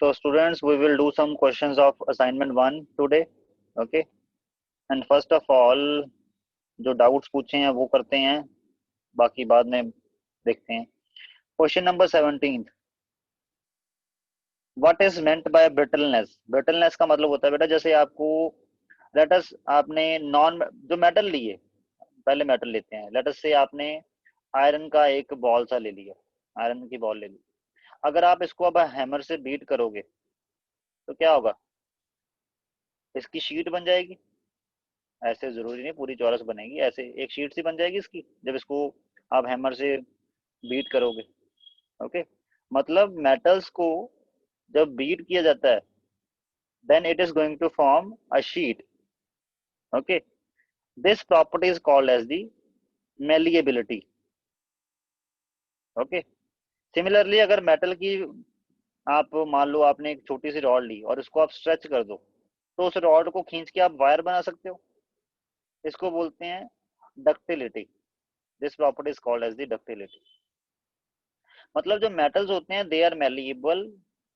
So students, we will do some questions of assignment 1 today. Okay. And first of all, जो doubts पूछे हैं वो करते हैं, बाकी बाद में देखते हैं. Question number 17. What is meant by brittleness? Brittleness का मतलब होता है बेटा, जैसे आपको लेट अस, आपने नॉन जो मेटल लिए, पहले मेटल लेते हैं. लेट अस से आपने आयरन का एक बॉल सा ले लिया, आयरन की बॉल ले ली. अगर आप इसको अब हैमर से बीट करोगे तो क्या होगा? इसकी शीट बन जाएगी. ऐसे जरूरी नहीं पूरी चौरस बनेगी, ऐसे एक शीट सी बन जाएगी इसकी जब इसको आप हैमर से बीट करोगे. ओके. मतलब मेटल्स को जब बीट किया जाता है then it is going to form a sheet. Okay. This property is called as the malleability. Okay. Similarly, अगर मेटल की आप मान लो आपने एक छोटी सी रॉड ली और उसको आप स्ट्रेच कर दो तो उस रॉड को खींच के आप वायर बना सकते हो. इसको बोलते हैं ductility. This property is called as the ductility. मतलब जो मेटल्स होते हैं they are malleable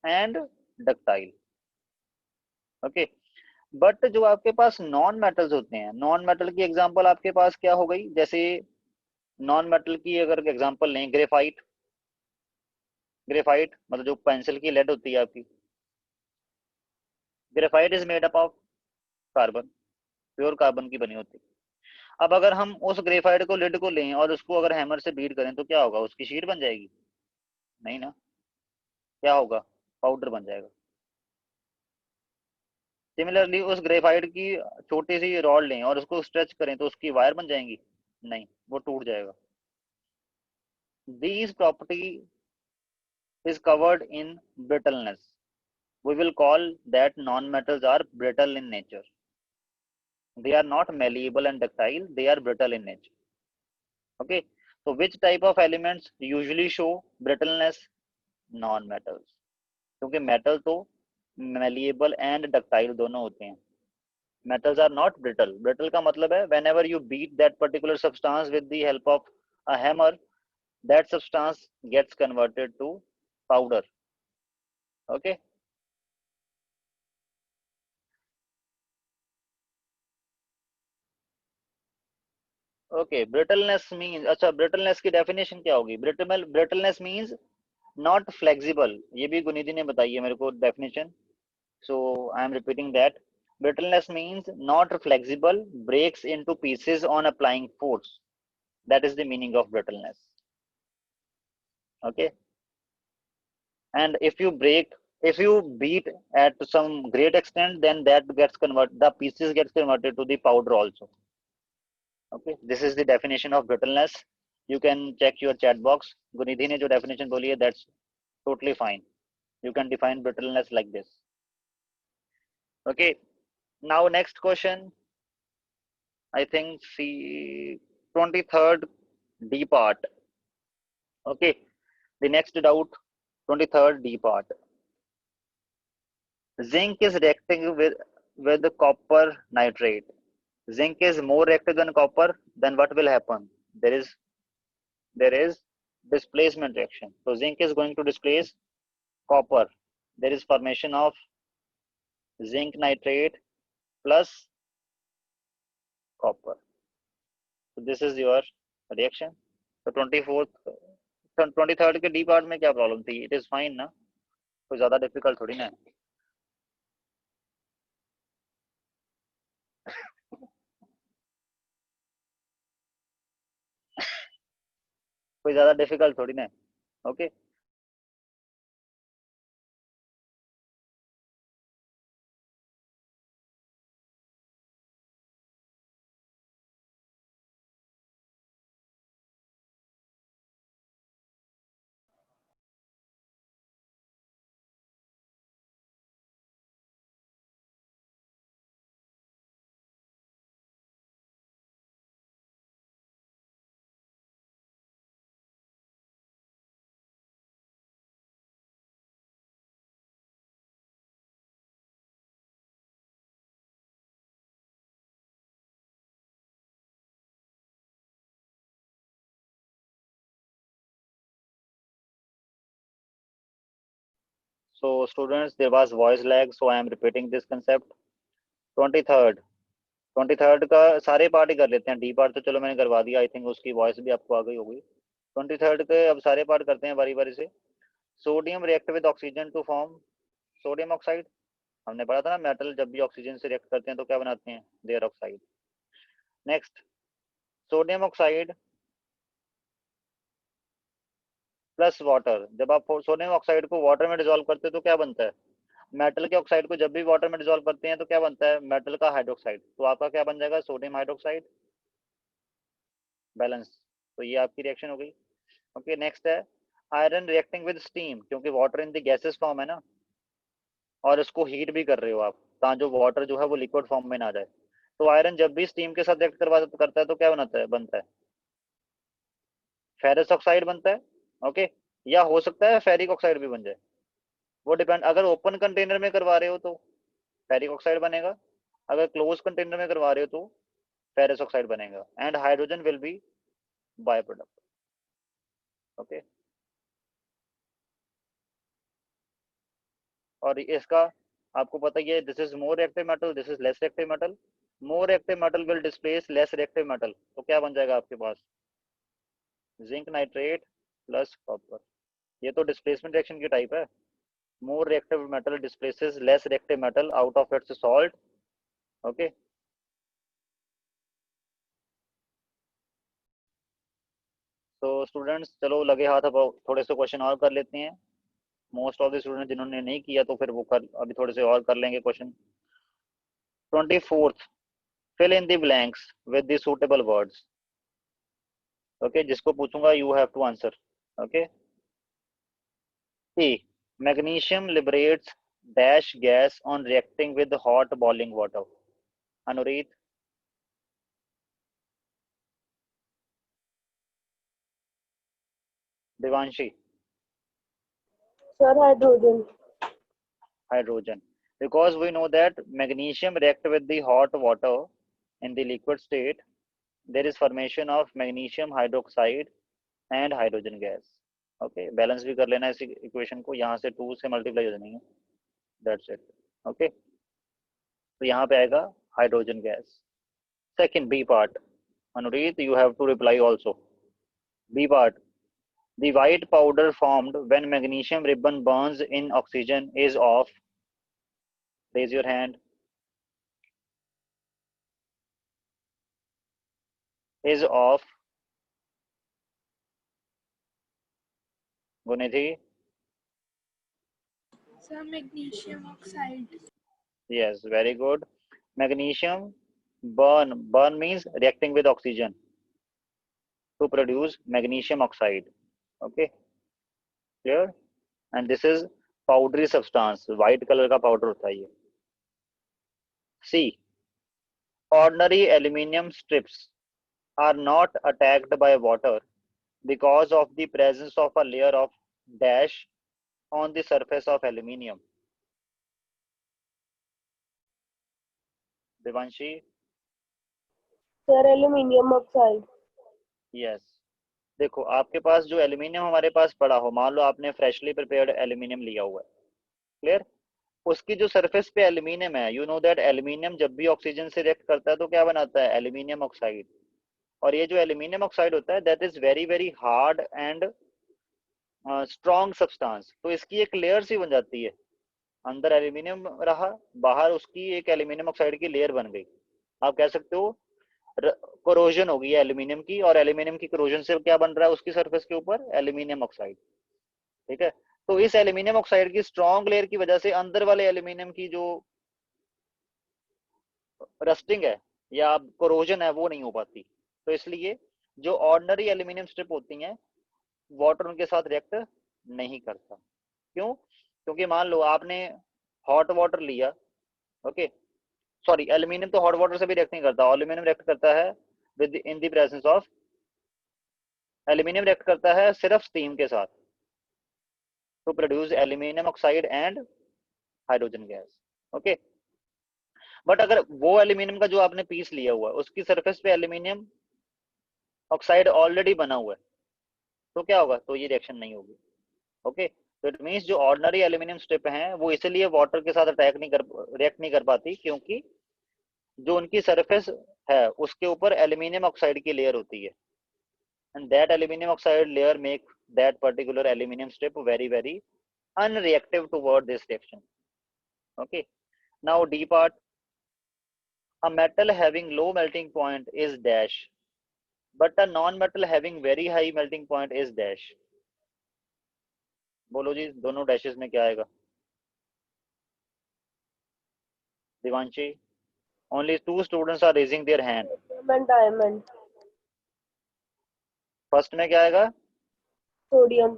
and ductile. Okay. But जो आपके पास नॉन मेटल्स होते हैं, नॉन मेटल की एग्जांपल आपके पास क्या हो गई? जैसे नॉन मेटल की अगर एग्जांपल लें, ग्रेफाइट. ग्रेफाइट मतलब जो पेंसिल की लेड होती है आपकी, graphite is made up of carbon, pure carbon की बनी होती है. अब अगर हम उस ग्रेफाइट को लेड को लें और उसको अगर हैमर से बीट करें तो क्या होगा? उसकी शीट बन जाएगी? नहीं ना. क्या होगा? पाउडर बन जाएगा. सिमिलरली उस ग्रेफाइट की छोटी सी रॉड लें और उसको स्ट्रेच करें तो उसकी वायर बन जाएंगी? नहीं, वो टूट जाएगा. These property is covered in brittleness. We will call that non-metals are brittle in nature. They are not malleable and ductile, they are brittle in nature. Okay. So which type of elements usually show brittleness? Non-metals. क्योंकि metal तो malleable and ductile दोनों होते हैं. Metals are not brittle. Brittle का मतलब है whenever you beat that particular substance with the help of a hammer, that substance gets converted to powder. Okay. Okay. Brittleness means, अच्छा brittleness की definition क्या होगी? Brittleness means not flexible. ये भी गुनिधि ने बताई है मेरे को definition, so I am repeating that. Brittleness means not flexible, breaks into pieces on applying force. That is the meaning of brittleness. Okay. And if you beat at some great extent, then that gets converted, the pieces gets converted to the powder also. Okay, this is the definition of brittleness. You can check your chat box. Gunidhi ने जो definition बोली है, that's totally fine. You can define brittleness like this. Okay, now next question. I think see 23rd D part. Okay, the next doubt, 23rd D part. Zinc is reacting with copper nitrate. Zinc is more reactive than copper. Then what will happen? There is displacement reaction. So zinc is going to displace copper. There is formation of zinc nitrate plus copper. So this is your reaction. So 24th 23rd के D part में क्या problem थी? It is fine ना, कोई ज्यादा difficult थोड़ी ना. कोई ज्यादा डिफिकल्ट थोड़ी ना. Okay. So students, there was voice lag, so I am repeating this concept. 23rd का सारे पार्ट ही कर लेते हैं। डी पार्ट तो चलो मैंने करवा दिया, आई थिंक उसकी वॉइस भी आपको आ गई होगी। 23rd के अब सारे पार्ट करते हैं बारी बारी से। Sodium react with oxygen to form sodium oxide. हमने पढ़ा था ना, मेटल जब भी ऑक्सीजन से रिएक्ट करते हैं तो क्या बनाते हैं, their oxide. Next, sodium oxide plus water. जब आप सोडियम ऑक्साइड को वाटर में डिसॉल्व करते हैं तो क्या बनता है, मेटल के ऑक्साइड को जब भी वाटर में डिसॉल्व करते हैं तो क्या बनता है, मेटल का हाइड्रोक्साइड। तो आपका क्या बन जाएगा, सोडियम हाइड्रोक्साइड। बैलेंस। तो ये आपकी रिएक्शन हो गई। ओके, नेक्स्ट है आयरन रिएक्टिंग विद स्टीम, क्योंकि water in the gases form है ना, और इसको हीट भी कर रहे हो आप, ताकि जो वाटर जो है वो लिक्विड फॉर्म में ना जाए। तो आयरन जब भी स्टीम के साथ रिएक्ट करता है तो क्या बनता है फेरस ऑक्साइड बनता है। ओके, या हो सकता है फेरिक ऑक्साइड भी बन जाए, वो डिपेंड। अगर ओपन कंटेनर में करवा रहे हो तो फेरिक ऑक्साइड बनेगा, अगर क्लोज कंटेनर में करवा रहे हो तो फेरस ऑक्साइड बनेगा, and hydrogen will be by product. Okay, और इसका आपको पता ही है, this is more reactive metal, this is less reactive metal. More reactive metal will displace less reactive metal, तो क्या बन जाएगा आपके पास, जिंक नाइट्रेट प्लस कॉपर। ये तो डिस्प्लेसमेंट रिएक्शन की टाइप है। More reactive metal displaces less reactive metal out of its salt. Okay, तो स्टूडेंट्स चलो लगे हाथ, अब थोड़े से क्वेश्चन और कर लेते हैं। मोस्ट ऑफ द स्टूडेंट जिन्होंने नहीं किया तो फिर वो कर, अभी थोड़े से और कर लेंगे question. 24th, fill in the blanks with the suitable words। Okay, जिसको पूछूंगा you have to answer. Okay, A, magnesium liberates dash gas on reacting with hot boiling water. Anureet. Divanshi. Sir, hydrogen. Hydrogen, because we know that magnesium react with the hot water in the liquid state, there is formation of magnesium hydroxide and hydrogen gas। Okay, balance भी कर लेना इस equation को, यहाँ से 2 से multiply हो जाएंगे, दैट्स इट। ओके, तो यहाँ पे आएगा hydrogen gas. Second, B part, Anureet you have to reply also. B part, the white powder formed when magnesium ribbon burns in oxygen is of, raise your hand, is of, Gunidhi। Sir, magnesium oxide. Yes, very good। Magnesium burn means reacting with oxygen to produce magnesium oxide। Okay, clear? And this is powdery substance, white color का powder होता है ये। C, ordinary aluminium strips are not attacked by water because of the presence of a layer of dash on the surface of aluminium। Devanshi। Sir, aluminium oxide. Yes, देखो आपके पास जो aluminium हमारे पास पड़ा हो, मान लो आपने फ्रेशली प्रिपेयर्ड एल्यूमिनियम लिया हुआ है, क्लियर, उसकी जो सरफेस पे एल्यूमिनियम है, यू नो दैट एल्यूमिनियम जब भी ऑक्सीजन से रिएक्ट करता है तो क्या बनाता है, एल्यूमिनियम ऑक्साइड। और ये जो एल्यूमिनियम ऑक्साइड होता है that is very very hard and strong substance, तो इसकी एक लेयर सी बन जाती है, अंदर एल्यूमिनियम रहा, बाहर उसकी एक एल्यूमिनियम ऑक्साइड की लेयर बन गई। आप कह सकते हो कोरोजन होगी एल्यूमिनियम की, और एल्यूमिनियम की कोरोजन से क्या बन रहा है उसकी सरफेस के ऊपर, एल्यूमिनियम ऑक्साइड। ठीक है, तो इस एल्यूमिनियम ऑक्साइड की स्ट्रॉन्ग लेयर की वजह से अंदर वाले एल्यूमिनियम की जो रस्टिंग है या कोरोजन है वो नहीं हो पाती। तो इसलिए जो ऑर्डिनरी एल्यूमिनियम स्ट्रिप होती हैं वाटर उनके साथ रिएक्ट नहीं करता। क्यों, क्योंकि मान लो आपने हॉट वाटर लिया, ओके, सॉरी एल्यूमिनियम तो हॉट वाटर से भी रिएक्ट नहीं करता, एल्यूमिनियम रिएक्ट करता है with in the presence of, aluminium react करता है सिर्फ स्टीम के साथ to produce aluminium oxide and hydrogen gas. Okay, but अगर वो एल्यूमिनियम का जो आपने पीस लिया हुआ है उसकी सरफेस पे एल्यूमिनियम ऑक्साइड ऑलरेडी बना हुआ है तो क्या होगा, तो ये रिएक्शन नहीं होगी। ओके, तो इट मीन्स जो ऑर्डिनरी एल्यूमिनियम स्ट्रिप हैं वो इसलिए वाटर के साथ रिएक्ट नहीं कर पाती, क्योंकि जो उनकी सरफेस है उसके ऊपर एल्यूमिनियम ऑक्साइड की लेयर होती है, and that aluminum oxide layer make that particular aluminum strip very unreactive toward this reaction. Okay, now D part. A metal having low melting point is dash, but a non-metal having very high melting point is dash. बोलो जी, दोनों dashes में क्या आएगा? Divanshi, only 2 students are raising their hand. Diamond. First में क्या आएगा? Sodium.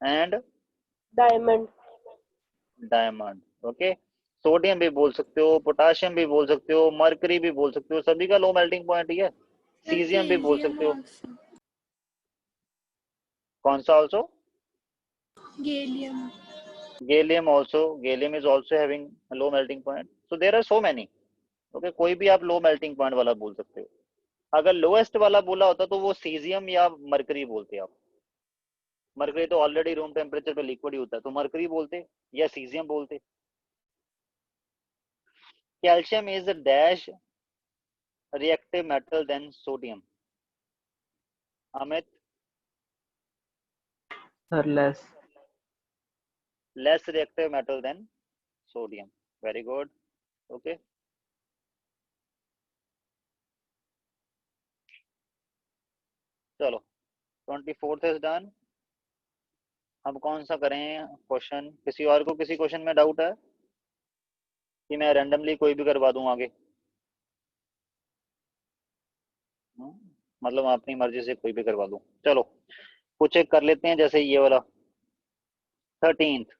And Diamond. Diamond. Okay, sodium भी बोल सकते हो, पोटाशियम भी बोल सकते हो, मरकरी भी बोल सकते हो, सभी का लो मेल्टिंग पॉइंट ही है. सीजियम भी बोल सकते हो. कौन सा also? Gallium. Gallium also. Gallium is also having low melting point. So there are so many. Okay, कोई भी आप लो मेल्टिंग पॉइंट वाला बोल सकते हो. अगर लोएस्ट वाला बोला होता तो वो सीजियम या मरकरी बोलते आप. मरकरी तो ऑलरेडी रूम टेम्परेचर पे लिक्विड ही होता है, तो मरकरी बोलते या सीजियम बोलते. Calcium is dash reactive metal than sodium. Amit? Sir, less. Less reactive metal than sodium. Very good. Okay. चलो, 24th is done. अब कौन सा करें क्वेश्चन? किसी और को किसी क्वेश्चन में डाउट है कि मैं रैंडमली कोई भी करवा दूं आगे? मतलब अपनी मर्जी से कोई भी करवा दूं. चलो कुछ एक कर लेते हैं, जैसे ये वाला 13th.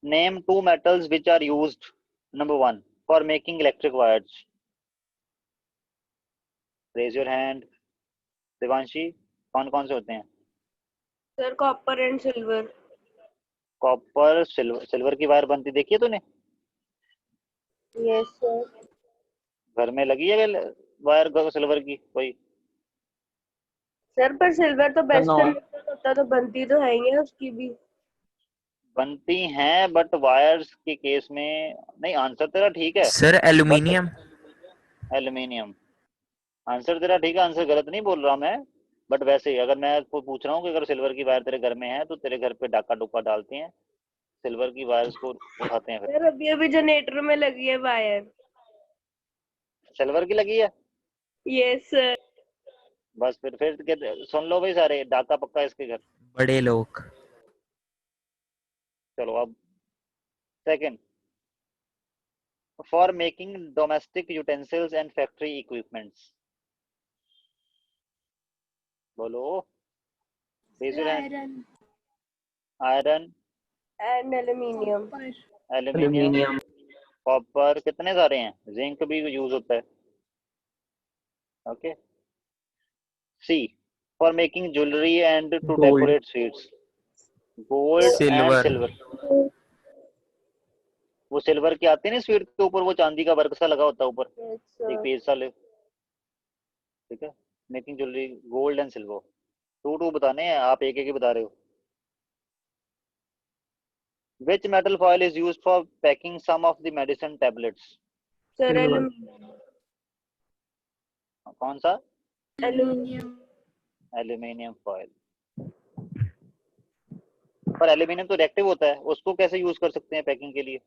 Name 2 metals which are used, number 1, for making electric wires. Raise your hand. Devanshi, कौन कौन से होते हैं? Sir, copper and silver. Copper, silver की वायर बनती देखी है तूने? Yes, sir. घर में लगी है वायर सिल्वर की कोई? सर पर सिल्वर तो बेस्ट no. कंडक्टर होता, तो बनती तो है ही है उसकी भी. बनती हैं बट वायर्स के केस में नहीं. आंसर तेरा ठीक है सर एल्यूमिनियम. एल्यूमिनियम. आंसर तेरा ठीक है, आंसर गलत नहीं बोल रहा मैं. बट वैसे ही अगर मैं आपको पूछ रहा हूँ कि अगर सिल्वर की वायर तेरे घर में है तो तेरे घर पे डाका डुक्का डालते हैं, सिल्वर की वायर्स को उठाते हैं. फिर सर अभी अभी जनरेटर में लगी है वायर. सिल्वर की लगी है? Yes sir. बस फिर सुन लो भाई सारे, डाका पक्का इसके घर. बड़े लोग. चलो अब second. For making domestic utensils and factory equipments. बोलो. Iron. Iron and aluminium. Aluminium Aluminium. Copper. कितने सारे हैं? जिंक भी यूज होता है. Okay. C. For making jewellery and to Gold. Decorate sweets. Gold and silver. Silver. वो silver की आती है ना स्वीट के ऊपर, वो चांदी का वर्क सा लगा होता है ऊपर, एक पेज सा ले. ठीक है. Making jewellery gold and silver. 2 बताने हैं, आप एक एक ही बता रहे हो. Which metal foil is used for packing some of the medicine tablets? Sir Silver. Aluminium. कौन सा? एल्यूमिनियम. Aluminium foil. पर एल्यूमिनियम तो रिएक्टिव होता है, उसको कैसे यूज कर सकते हैं पैकिंग के लिए?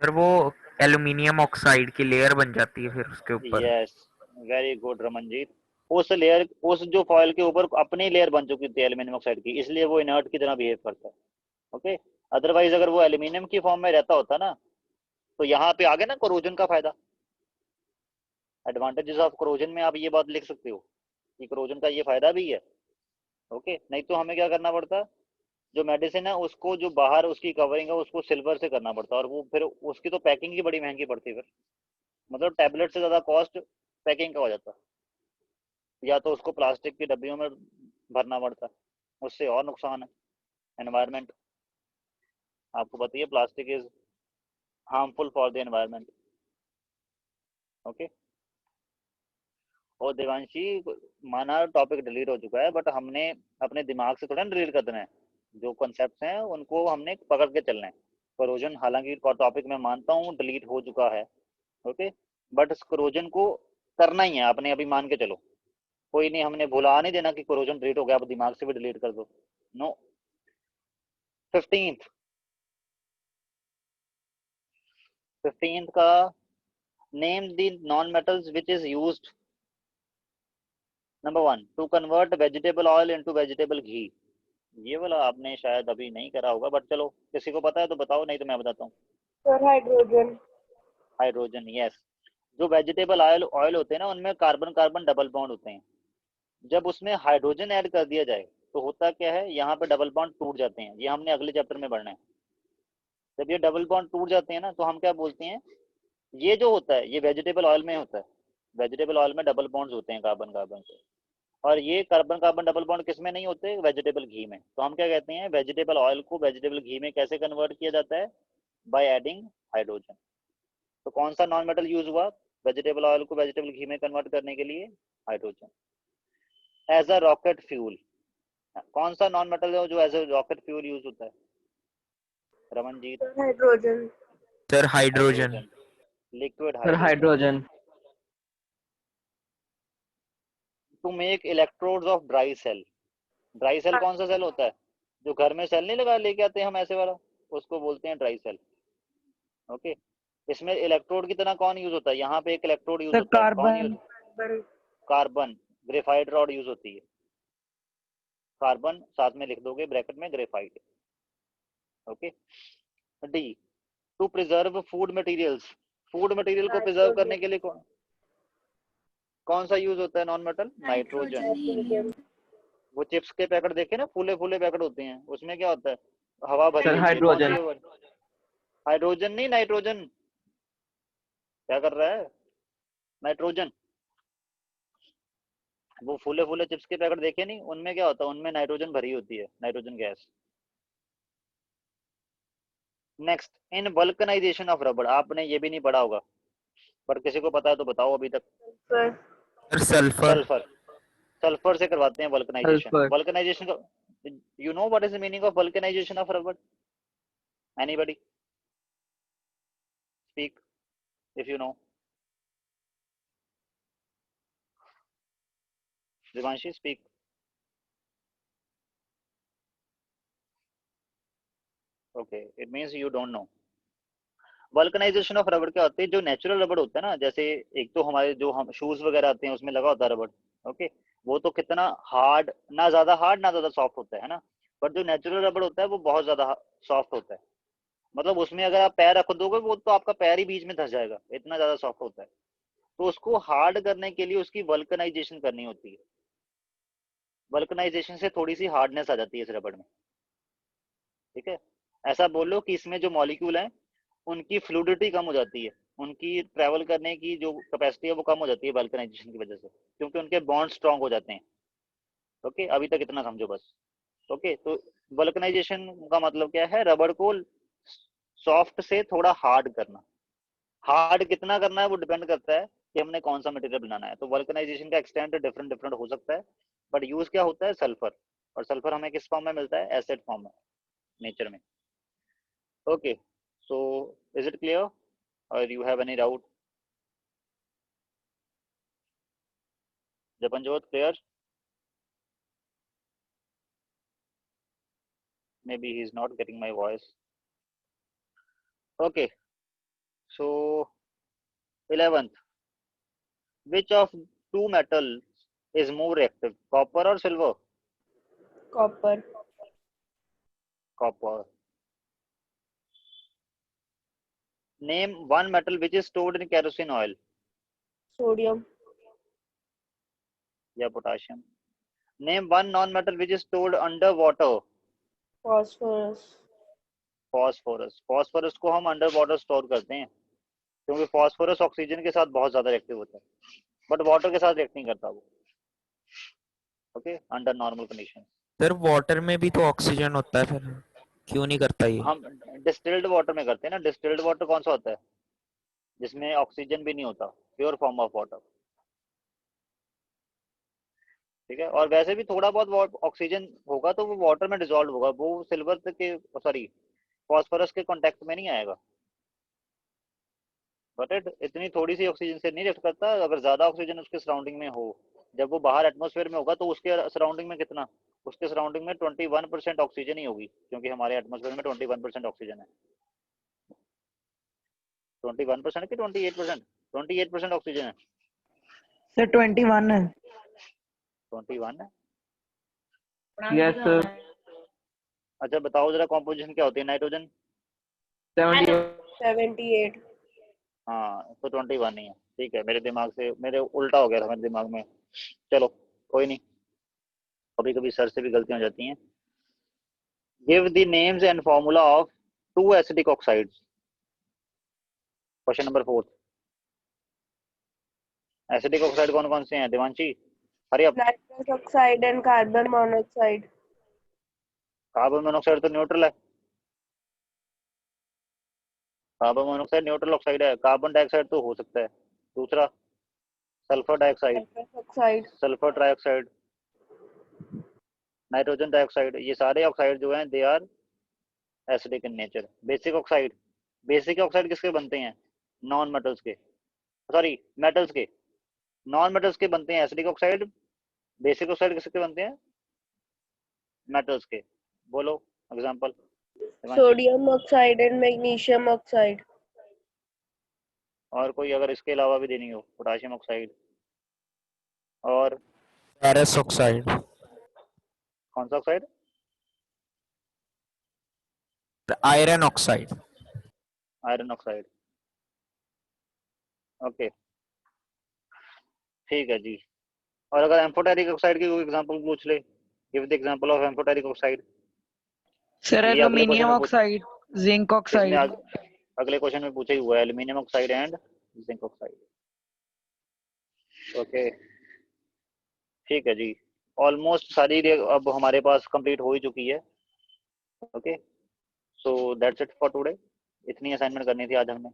सर वो एल्यूमिनियम ऑक्साइड की लेयर बन जाती है फिर उसके ऊपर. Yes, very good Ramanjeet. उस लेयर, उस जो फॉयल के ऊपर अपनी लेयर बन चुकी थी एल्यूमिनियम ऑक्साइड की, इसलिए वो इनर्ट की तरह बिहेव करता है. ओके. अदरवाइज अगर वो एल्यूमिनियम की फॉर्म में रहता होता ना, तो यहाँ पे आ गया ना कोरोजन का फायदा. एडवांटेजेस ऑफ कोरोजन में आप ये बात लिख सकते हो कि कोरोजन का ये फायदा भी है. ओके. नहीं तो हमें क्या करना पड़ता, जो मेडिसिन है उसको, जो बाहर उसकी कवरिंग है उसको सिल्वर से करना पड़ता, और वो फिर उसकी तो पैकिंग ही बड़ी महंगी पड़ती है. फिर मतलब टैबलेट से ज्यादा कॉस्ट पैकिंग का हो जाता, या तो उसको प्लास्टिक की डब्बियों में भरना पड़ता, उससे और नुकसान है. एनवायरमेंट आपको पता है, plastic is harmful for the environment. Okay. और देवांशी, माना टॉपिक डिलीट हो चुका है, बट हमने अपने दिमाग से थोड़ा डिलीट कर देना है, जो कॉन्सेप्ट्स हैं उनको हमने पकड़ के चलना है। करोजन हालांकि टॉपिक मैं मानता हूँ डिलीट हो चुका है, ओके, बट इस करोजन को करना ही है आपने, अभी मान के चलो। कोई नहीं, हमने भुला नहीं देना कि करोजन डिलीट हो गया, आप दिमाग से भी डिलीट कर दो, नो। 15th 15th का, name the non metals which is used, number 1 to convert vegetable oil into vegetable ghee. ये वाला आपने शायद अभी नहीं करा होगा, बट चलो किसी को पता है तो बताओ, नहीं तो मैं बताता हूँ। Sir hydrogen. Hydrogen, yes. जो वेजिटेबल ऑयल ऑयल होते हैं ना, उनमें कार्बन कार्बन डबल बॉन्ड होते हैं। जब उसमें हाइड्रोजन ऐड कर दिया जाए तो होता क्या है, यहाँ पे डबल बॉन्ड टूट जाते हैं। ये हमने अगले चैप्टर में पढ़ना है। जब ये डबल बॉन्ड टूट जाते हैं ना, तो हम क्या बोलते हैं, ये जो होता है ये वेजिटेबल ऑयल में होता है। वेजिटेबल ऑयल में डबल बॉन्ड्स होते हैं कार्बन कार्बन से, और ये कार्बन कार्बन डबल बॉन्ड किस में नहीं होते, वेजिटेबल घी में। तो हम क्या कहते हैं, वेजिटेबल ऑयल को वेजिटेबल घी में कैसे कन्वर्ट किया जाता है, बाय एडिंग हाइड्रोजन। तो कौन सा नॉन मेटल यूज हुआ वेजिटेबल ऑयल को वेजिटेबल घी में कन्वर्ट करने के लिए, hydrogen. As a rocket fuel, कौन सा नॉन मेटल है जो as a rocket fuel use होता है, Ramanjeet? Sir hydrogen. Sir hydrogen. Hydrogen, liquid sir hydrogen. Hydrogen. To make electrodes of dry cell, dry cell कौन सा सेल होता है, जो घर में सेल नहीं लगा लेके आते हैं हम ऐसे वाला, उसको बोलते हैं ड्राई सेल, ओके। इसमें इलेक्ट्रोड की तरह कौन यूज होता है, यहाँ पे एक इलेक्ट्रोड यूज सर होता है, कौन carbon. Use, carbon, graphite rod use होती है। कार्बन साथ में लिख दोगे ब्रैकेट में, graphite, okay. D, to preserve food materials, food material को प्रिजर्व करने के लिए कौन कौन सा यूज होता है नॉन मेटल, नाइट्रोजन। हीलियम। वो चिप्स के पैकेट देखे ना, फूले फूले पैकेट होते हैं, उसमें क्या होता है, हवा भरी सर होती है, कौन सी हाइड्रोजन। हवा, हाइड्रोजन नहीं नाइट्रोजन। क्या कर रहा है, नाइट्रोजन। वो फूले फूले चिप्स के पैकेट देखे नहीं, उनमें क्या होता है, उनमें नाइट्रोजन भरी होती है, nitrogen gas. Next, in vulcanisation of रबड़, आपने ये भी नहीं पढ़ा होगा, पर किसी को पता है तो बताओ अभी तक। Sir sir sulphur. Sulphur, sulphur से करवाते हैं वल्कनाइजेशन। सल्फर। वल्कनाइजेशन का, you know what is the meaning of vulcanisation of rubber, anybody speak if you know. Divanshi speak. Okay, it means you don't know. Vulcanisation of rubber क्या होती है, जो natural रबड़ होता है ना, जैसे एक तो हमारे जो हम शूज वगैरह आते हैं उसमें लगा होता है रबड़, ओके, वो तो कितना हार्ड, ना ज्यादा सॉफ्ट होता है ना, बट जो नेचुरल रबड़ होता है वो बहुत ज्यादा सॉफ्ट होता है। मतलब उसमें अगर आप पैर रख दोगे वो तो आपका पैर ही बीच में धंस जाएगा, इतना ज्यादा सॉफ्ट होता है। तो उसको हार्ड करने के लिए उसकी वल्कनाइजेशन करनी होती है। वल्कनाइजेशन से थोड़ी सी हार्डनेस आ जाती है इस रबड़ में, ठीक है। ऐसा बोलो कि इसमें जो मॉलिक्यूल हैं उनकी फ्लूडिटी कम हो जाती है, उनकी ट्रेवल करने की जो कैपेसिटी है वो कम हो जाती है वल्कनाइजेशन की वजह से, क्योंकि उनके बॉन्ड स्ट्रांग हो जाते हैं, ओके। अभी तक इतना समझो बस, ओके। तो वल्कनाइजेशन का मतलब क्या है, रबड़ को सॉफ्ट से थोड़ा हार्ड करना। हार्ड कितना करना है वो डिपेंड करता है कि हमने कौन सा मटेरियल बनाना है। तो वल्कनाइजेशन का एक्सटेंट डिफरेंट डिफरेंट हो सकता है, बट यूज क्या होता है, सल्फर। और सल्फर हमें किस फॉर्म में मिलता है, एसिड फॉर्म में, नेचर में, okay. So is it clear और you have any doubt? Japanjot, clear? Maybe he's not getting my voice. Okay, so 11th, which of two metals is more reactive, copper or silver? Copper. Copper. Name one metal which is stored in kerosene oil. Sodium. Yeah, potassium. Name one non-metal which is stored under water. Phosphorus. Phosphorus. Phosphorus को हम under water store करते हैं, क्योंकि phosphorus oxygen के साथ बहुत ज्यादा reactive होता है, बट वाटर के साथ रिएक्ट नहीं करता वो, okay, under normal condition. Sir water में भी तो ऑक्सीजन होता है, फिर क्यों नहीं करता ये? हम डिस्टिल्ड वाटर में करते हैं ना। डिस्टिल्ड वाटर कौन सा होता है, जिसमें ऑक्सीजन भी नहीं होता, प्योर फॉर्म ऑफ वाटर। ठीक है, और वैसे भी थोड़ा बहुत ऑक्सीजन होगा तो वो वाटर में डिजोल्व होगा, वो सिल्वर के सॉरी फॉस्फोरस के कांटेक्ट में नहीं आएगा, बट इतनी थोड़ी सी ऑक्सीजन से नहीं रिएक्ट करता। अगर ज्यादा ऑक्सीजन उसके सराउंडिंग में हो, जब वो बाहर एटमॉस्फेयर में होगा तो उसके सराउंडिंग में कितना, उसके सराउंडिंग में 21% ऑक्सीजन ही होगी, क्योंकि हमारे एटमॉस्फेयर में 21% ऑक्सीजन है। 21% की 28%? 28% ऑक्सीजन है सर 21 है। 21 है। Yes sir. अच्छा बताओ जरा, कॉम्पोजिशन क्या होती है नाइट्रोजन? 78। हाँ तो 21 ही है, ठीक है। मेरे दिमाग से मेरे उल्टा हो गया था मेरे दिमाग में, चलो कोई नहीं, कभी कभी सर से भी गलतियां हो जाती हैं। Give the names and formula of 2 acidic oxides. Question number 4। Acidic oxide कौन कौन से हैं Devanshi? Hurry up. Nitrous oxide and carbon monoxide. Carbon monoxide तो न्यूट्रल है, कार्बन मोनोऑक्साइड न्यूट्रल ऑक्साइड है। कार्बन डाइऑक्साइड तो हो सकता है। दूसरा sulphur dioxide, nitrous oxide. Sulphur trioxide, nitrogen dioxide, ये सारे ऑक्साइड जो हैं they are acidic in nature. Basic oxide, basic oxide किसके बनते हैं? नॉन मेटल्स के, सॉरी मेटल्स के। नॉन मेटल्स के बनते हैं एसिडिक ऑक्साइड, बेसिक ऑक्साइड किसके बनते हैं? मेटल्स के। बोलो example Devanshi. Sodium oxide and magnesium oxide. और कोई अगर इसके अलावा भी देनी हो? पोटाशियम ऑक्साइड और फेरस ऑक्साइड, कौन सा oxide? Iron oxide. Iron oxide. Okay ठीक है जी। और अगर एम्फोटेरिक ऑक्साइड की कोई एग्जांपल पूछ ले, give the example of amphoteric oxide. Sir ये अगले क्वेश्चन एल्यूमिनियम में ऑक्साइड, जिंक इसने ऑक्साइड। अगले क्वेश्चन में पूछा ही हुआ है, aluminium oxide and zinc oxide. Okay ठीक है जी। ऑलमोस्ट सारी अब हमारे पास कंप्लीट हो ही चुकी है। Okay so that's it for today. इतनी असाइनमेंट करनी थी आज हमने।